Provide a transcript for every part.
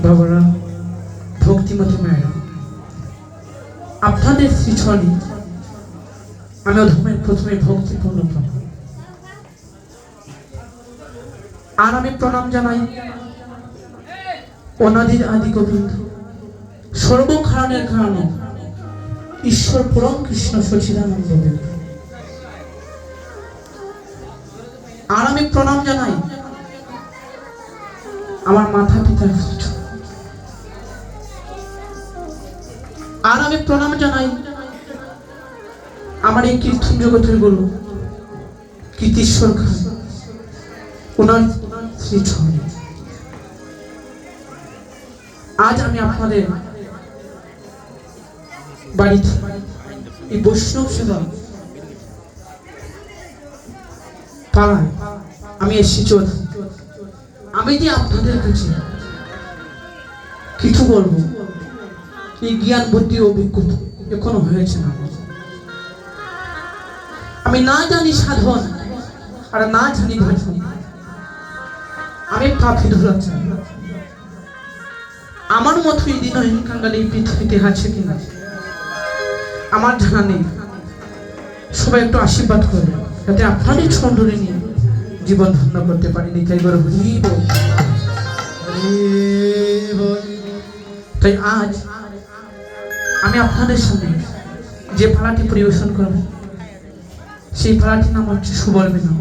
বাবারা, ভক্তিমতী মায়েরা, আপনাদের শ্রীচরণে আমি অধমের প্রথমে ভক্তিপূর্ণ প্রণাম। আর আমি প্রণাম জানাই অনাদির আদি গোবিন্দ, সর্বকারণের কারণ ঈশ্বর পরম কৃষ্ণ সচিদানন্দ দেব। আর আমি প্রণাম জানাই আমার মাতা পিতা। আর আমি প্রণাম জানাই আমার এই কীর্তন জগতের গুরু কীর্তিশ্বর খান, ওনার শ্রীচরণে। আজ আমি আপনাদের বাড়িতে এই বৈষ্ণব সেবা পাড়ায় আমি এসেছি। আমি যে আপনাদের কাছে কিছু বলবো, এই জ্ঞান বুদ্ধি অভিজ্ঞতা এখনো হয়েছে না। আমি না জানি সাধন আর না জানি ভজন, আমি পাপী ধরা চাই। আমার মতো এই দিনহীন কাঙ্গাল এই পৃথিবীতে আছে কিনা আমার জানা নেই। সবাই একটু আশীর্বাদ করবেন যাতে আপনাদের ছন্দরে নিয়ে জীবন ধন্য করতে পারি। নিতাই গৌর হরি বল। তাই আজ আমি আপনাদের সামনে যে পালাটি পরিবেশন করব, সেই পালাটির নাম হচ্ছে সুবলবীণা।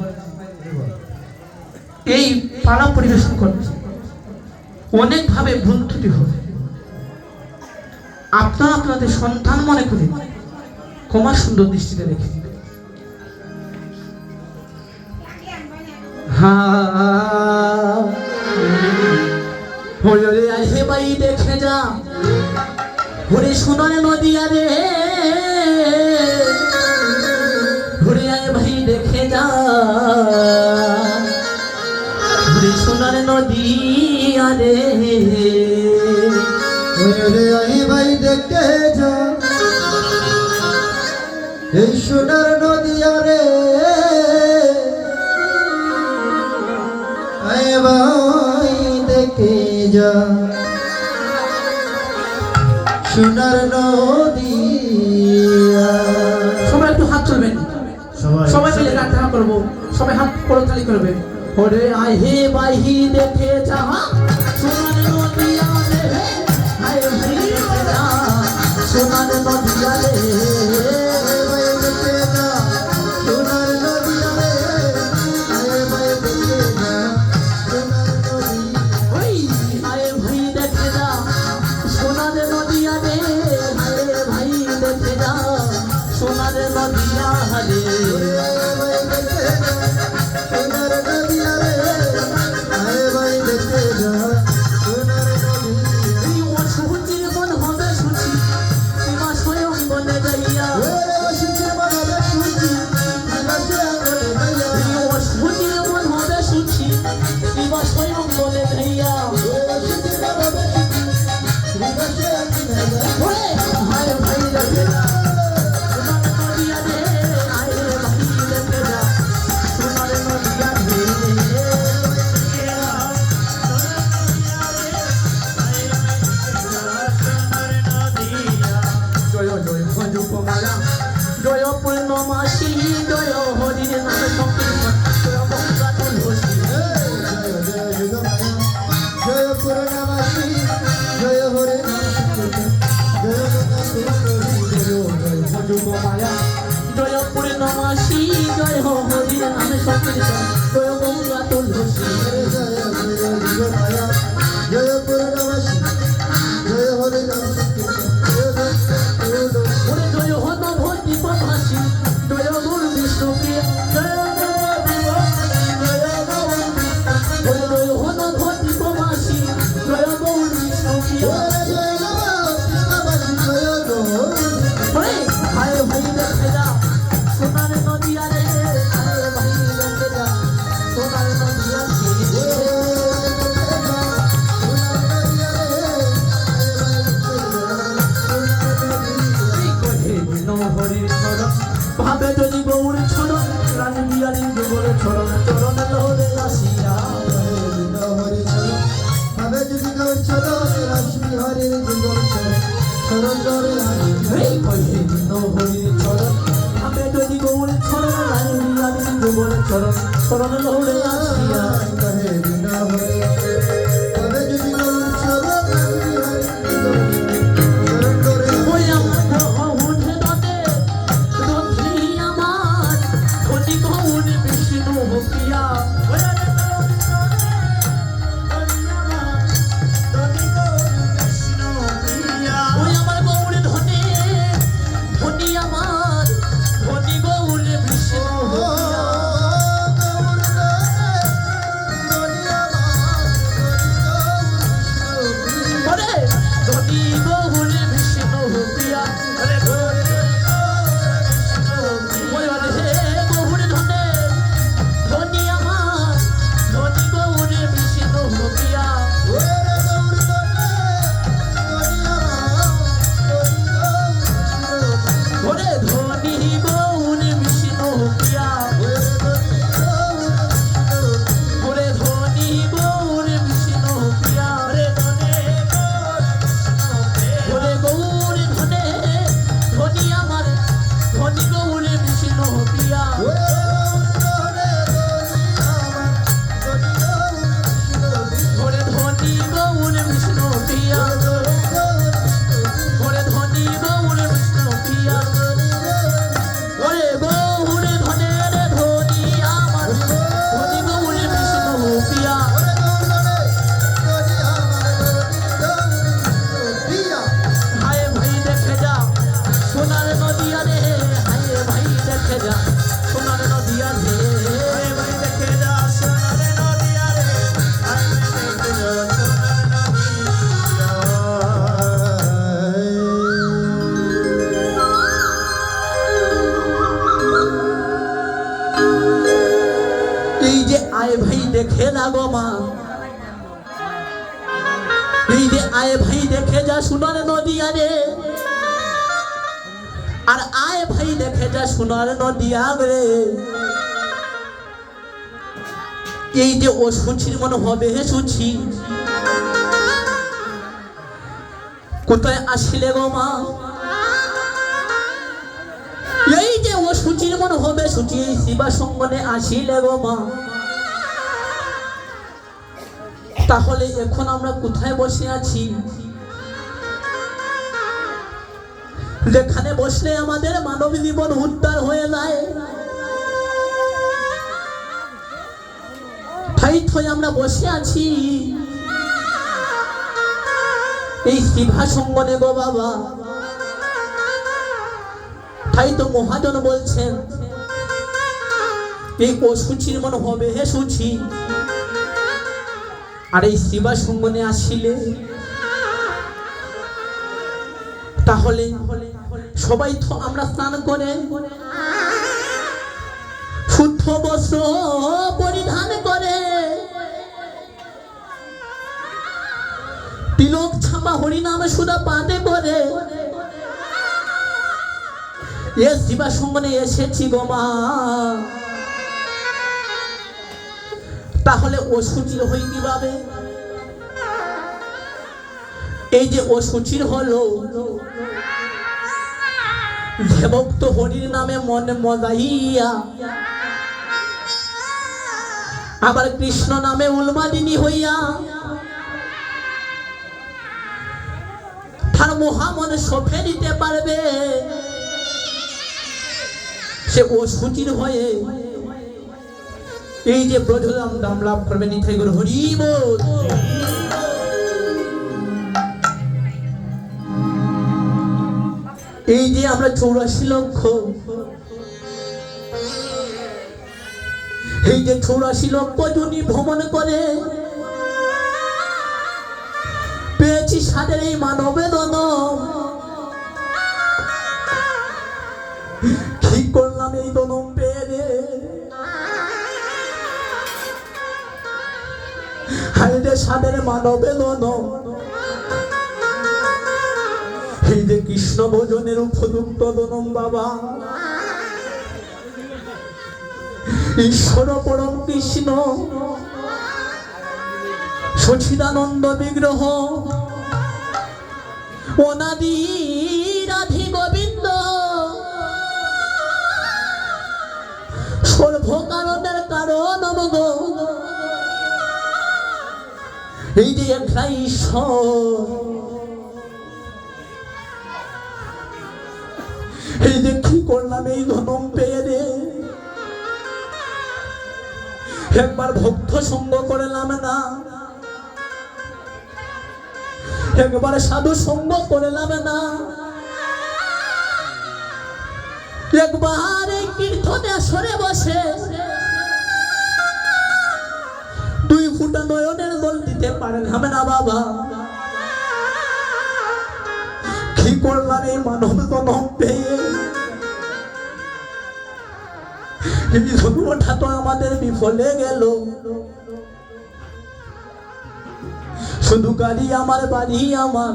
এই পালা পরিবেশন করতে অনেকভাবে ভুল ত্রুটি হবে। আপনারা আপনাদের সন্তান মনে করে ক্ষমা সুন্দর দৃষ্টিতে রেখে দিবেন। হে ভাই দেখে যা, হরে সোনার নদিয়া রে, হরে আয় ভাই দেখে যা, হরে সোনার নদিয়া রে, হরে আয় ভাই দেখে যা, এই সোনার নদিয়া রে, আয় ভাই দেখে যা, সোনার নদিয়া। সবাই একটু হাত তুলবেন, সবাই মিলে গান করবো। সবাই হাত করতালি করবেন। ওরে আয় হে ভাই দেখে যা, সোনার নদিয়া রে, আয় ভাই দেখে যা, সোনার নদিয়া রে, ভাই দেখে যা, সোনার নদিয়া রে, আয় ভাই দেখে যা, সোনার নদিয়া। ওই আয় ভাই দেখে যা, সোনার নদিয়া রে, আয় ভাই দেখে যা, সোনার নদিয়া রে, আয় ভাই দেখে যা, সোনার নদিয়া রে, আয় ভাই দেখে যা, সোনার নদিয়া। এই অসুচির মন হবে সুচি, সীমা স্বয়ং বলে যাইয়া। ওরে অসুচির মন হবে সুচি, সীমা স্বয়ং বলে যাইয়া। এই অসুচির মন হবে সুচি, সীমা স্বয়ং বলে যাইয়া। ওরে অসুচির মন হবে সুচি, সীমা স্বয়ং বলে যাইয়া। ওরে আয় ভাই দেখে যা, সোনার নদিয়া রে, আয় ভাই দেখে যা, সোনার নদিয়া রে, জয় জয় ভজপমালা, জয় পূর্ণমাসী, জয় হরির নাম সংকীর্তন, জয় মঙ্গলা তুলসী। জয় জয় যোগমায়া, জয় পূর্ণমাসী, জয় হরে নাম সংকীর্তন, জয় গঙ্গা তুলসী, জয় জয় যোগমায়া, জয় পূর্ণমাসী, জয় হরির নাম সংকীর্তন, জয় মঙ্গলা তুলসী। জয় জয় যোগমায়া, জয় পূর্ণমাসী, জয় হরে নাম সংকীর্তন, জয় গঙ্গা তুলসী। ওরে জয় হত ভক্তি প্রভাসী, জয় গুরু বিষ্ণু প্রিয়, জয় ওরে জয় হত ভক্তি প্রভাসী, জয় গুরু বিষ্ণু প্রিয়। জয় জয় নমঃ কৃষ্ণবাসী, জয় গৌর। ওরে আয় ভাই দেখে যা, সোনার নদিয়া রে, আয় ভাই দেখে যা, সোনার নদিয়া রে। ভাবে যদি গৌর ছড়ন, রানী বিয়ারি যুগল ছড়ন, চরণ লহরে আসিয়া। হরে চলো, ভাবে যদি গৌর চলো, হরির জীবন শরণ করে আমি এই কহে দিন হরির চরণ আমি যদি গৌর চরণ লাইনি আমি গৌর চরণ চরণ লৌড়ে আসিয়া কহে দিন হরি তবে যদি গৌর চরণ আমি হরি শরণ করে ওই আমার উঠে দতে দধি আমার ধনি গৌর বিষ্ণু প্রিয়া ওই আমার গৌর ধনে ধনি আমার ধনি গৌর বিষ্ণু প্রিয়া ওরে ধনি গৌর বিষ্ণু প্রিয়া ওরে ওই হে গৌর ধনে ধনি আমার ধনি গৌর বিষ্ণু প্রিয়া ওরে ধনি গৌর বিষ্ণু প্রিয়া ওরে ধনি গৌর বিষ্ণু প্রিয়া ওরে গৌর ধনে ধনি আমার ধনি গৌর বিষ্ণু প্রিয়া ওরে ধনি গৌর বিষ্ণু প্রিয়া ওরে ধনি গৌর বিষ্ণু প্রিয়া ওরে গৌর ধনে রে ধনি আমার ধনি গৌর বিষ্ণু প্রিয়া হায় ভাই দেখে যা সোনার নদিয়া রে হায় ভাই দেখে যা সোনার নদিয়া রে হায় ভাই দেখে যা সোনার নদিয়া রে হায় ভাই দেখে যা সোনার এই যে আয় ভাই দেখে না গো মা এই যে আয় ভাই দেখে যা সোনার নদিয়া রে আর আয় ভাই দেখে যা সোনার নদিয়া রে এই যে ও সুচির মনে হবে হে সুচি কোথায় আসিলে গো মা এই যে ও সুচির মনে হবে সুচি এই শিবা সঙ্গনে আসিলে গো মা তাহলে এখন আমরা কোথায় বসে আছি যেখানে বসলে আমাদের মানব জীবন উদ্ধার হয়ে যায় তাই তো আমরা বসে আছি এই শিবা সঙ্গনে গো বাবা তাই তো মহাজন বলছেন এই ও সুচির মন হবে হে সুচি আর এই শিবা সঙ্গনে আসিলে তাহলে সবাই তো আমরা স্নান করে শুদ্ধ বস্ত্র পরিধান করে তিলক ছাপা হরিনাম সুদা পাতে করে এ শিবা সঙ্গনে এসেছি গো মা তাহলে ও সুচির হই কিভাবে এই যে ও সুচির হলো যে ভক্ত হরির নামে মনে মজাইয়া আবার কৃষ্ণ নামে উন্মাদিনী হইয়া তার মহামনে সফে দিতে পারবে সে ও সুচির হয়ে এই যে ব্রজধাম নাম লাভ করবে নিতাই গৌর হরি বল এই যে আমরা 84 লক্ষ এই যে 84 লক্ষ জনি ভ্রমণ করে পেয়েছি সাদের এই মানবেদন কি করলাম এই দনম পেয়ে রে হাইরে সাদের মানবেদন এই যে কৃষ্ণ ভোজনের উপযুক্ত দনম বাবা ঈশ্বর পরম কৃষ্ণ সচিদানন্দ বিগ্রহ অনাদি রাধি গোবিন্দ সর্বকারণের কারণ গো এই যে একটাই ঈশ্বর এই যে কি করলাম এই জনম পেয়ে রে একবার ভক্ত সঙ্গ করলাম না একবার সাধু সঙ্গ করলাম না একবার এই কীর্তনে সরে বসে দুই ফুটা নয়নের জল দিতে পারলাম না বাবা কি করলাম এই মানব জনম পেয়ে এই জন্মটা তো আমাদের বিফলে গেল শুধু গাড়ি আমার বাড়ি আমার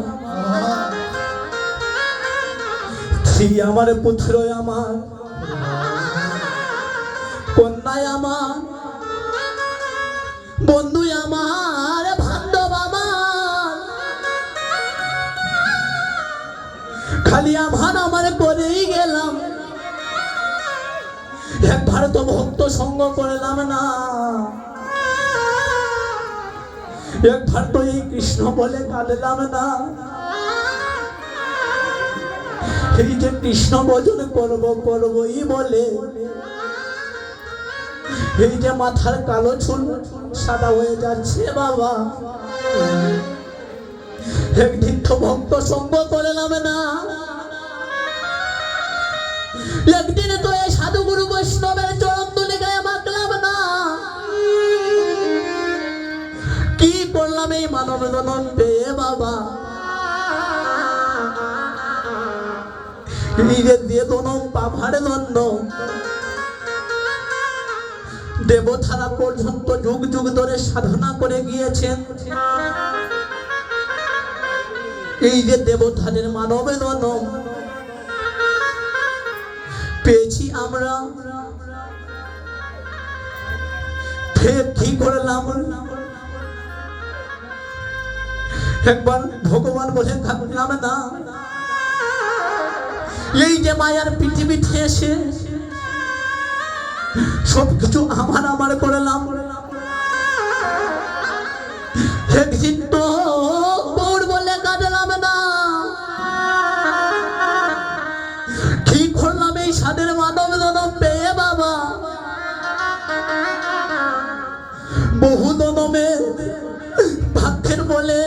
স্ত্রী আমার পুত্র আমার কন্যায় আমার বন্ধু আমার বান্ধব আমার খালি আমার করেই গেলাম একবার তো ভক্ত সঙ্গ করলাম না একবার তো এই কৃষ্ণ বলে কাঁদলাম না এই যে কৃষ্ণ ভজন করবই বলে এই যে মাথার কালো চুল সাদা হয়ে যাচ্ছে বাবা একদিন তো ভক্ত সঙ্গ করলাম না একদিন তো এই সাধু গুরু বৈষ্ণবের চরণ ধুলি গায়ে মাখলাম না কি করলাম এই মানব জনম পেয়ে বাবা নিজের দিয়ে জনম পাবার জন্য দেবতারা পর্যন্ত যুগ যুগ ধরে সাধনা করে গিয়েছেন এই যে দেবতাদের মানব জনম পেয়েছি আমরা ফের কি করলাম একবার ভগবান বলে থাকলাম না এই যে মায়ার পৃথিবীতে এসে সবকিছু আমার করলাম একদিন তো গৌর বলে কাঁদলাম না কি করলাম এই সাদের মানব জনম পেয়ে বাবা বহু জনমে ভাগ্যের বলে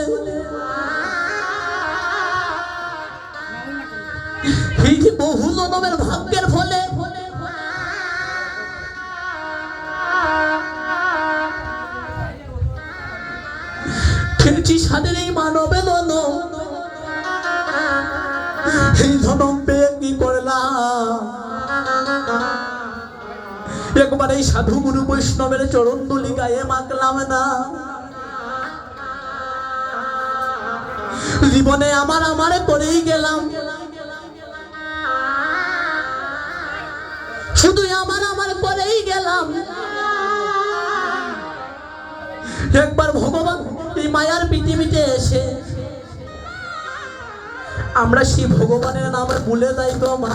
এই যে বহু জনমের ভাগ্যের ফলে খেলছি সাদের এই মানবে জনম এই জনম পেয়ে কি করলাম একবার এই সাধু গুরু বৈষ্ণবের চরণ ধুলি গায়ে মাখলাম না জীবনে আমার করেই গেলাম শুধু আমার করেই গেলাম একবার ভগবান এই মায়ার পৃথিবীতে এসে আমরা সেই ভগবানের নাম ভুলে যাই গো মা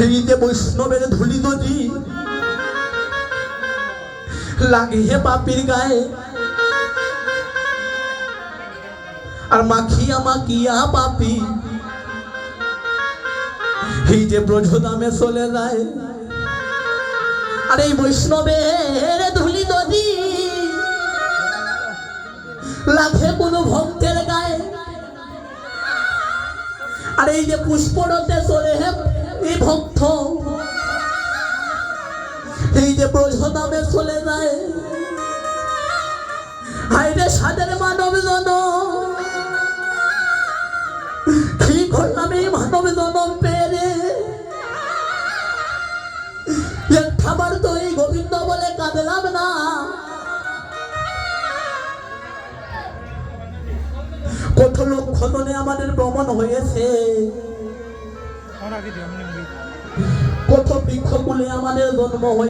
এই যে বৈষ্ণবের ধুলি যদি লাগিয়ে পাপির গায়ে আর মাখিয়া পাপি এই যে ব্রজধামে চলে যায় আর এই বৈষ্ণবের ধুলি যদি লাখে কোনো ভক্তের গায়ে আর এই যে পুষ্পরতে চলে এই ভক্ত এই যে ব্রজধামে চলে যায় হাইরে সাদের মানব জনম কি করলাম এই মানব জনম পেরে একবার তো এই গোবিন্দ বলে কাঁদলাম না কত লক্ষণে আমাদের ভ্রমণ হয়েছে কত বৃক্ষকুলে আমাদের জন্ম হয়েছে